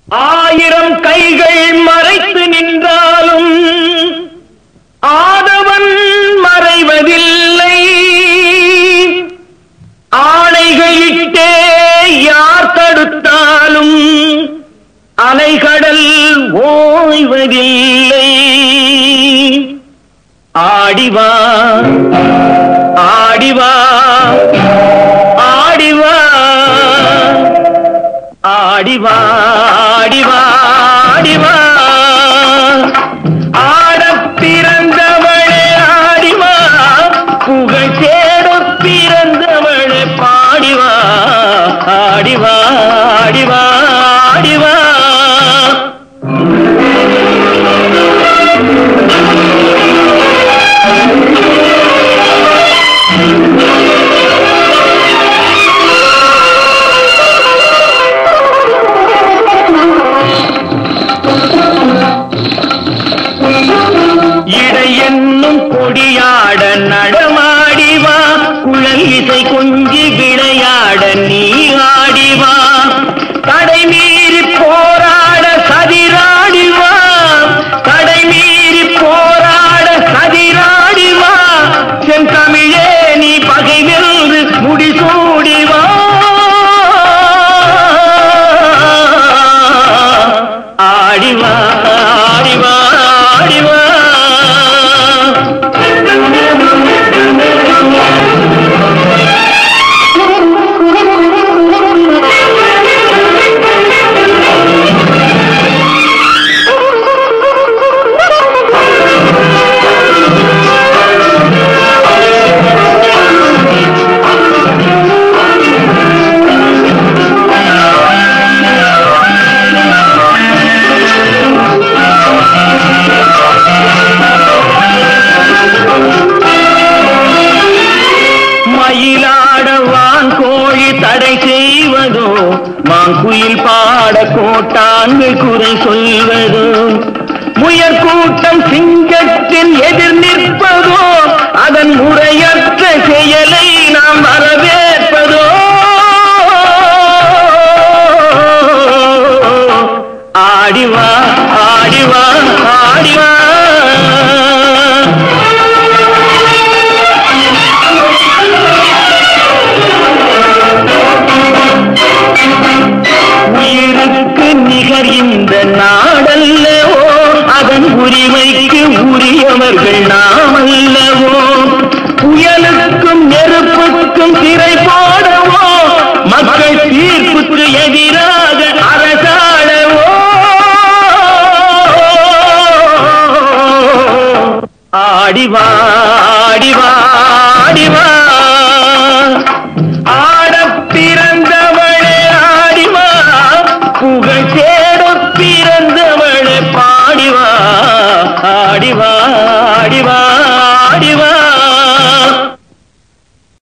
ஆயிரம் கைகள் மறைத்து நின்றாலும் ஆதவன் மறைவதில்லை. ஆணைகளிட்டே யார் தடுத்தாலும் அலைகடல் ஓய்வதில்லை. ஆடிவா ஆடிவா ஆடிவா ஆடிவா ஆடிவா ஆடிவா ஆடப் பிறந்தவளே ஆடிவா புகழ் தேடப் பிறந்தவளே பாடிவா ஆடிவா ஆடிவா ஆடிவா. என்னும் கொடியாட நடமாடிவா குழல் இசை கொஞ்சி விளையாட நீ ஆடிவா. தடை மீறி போராட சதிராடிவா தடை மீறி போராட சதிராடிவா. செந்தமிழே நீ பகை வென்று முடிசூடிவா. ஆடிவா ஆடிவா ஆடிவா. மயிலாடவான் கோழி தடை செய்வதோ மாங்குயில் பாட கோட்டான்கள் குறை சொல்வதோ முயற்கூட்டம் சிங்கத்தின் எதிர் நிற்பதோ அதன் முறையற்ற செயலை நாம் வரவேற்பதோ. ஆடிவா ஆடிவா ஆடிவா. உயிருக்கு நிகர் இந்த நாடல்லவோ அதன் உரிமைக்கு உரியவர்கள் நாம் அல்லவோ. புயலுக்கும் நெருப்புக்கும் திரை போடவோ மக்கள் தீர்ப்புக்கு எதிராக அரசாடவோ. ஆடிவா ஆடிவா ஆடிவா.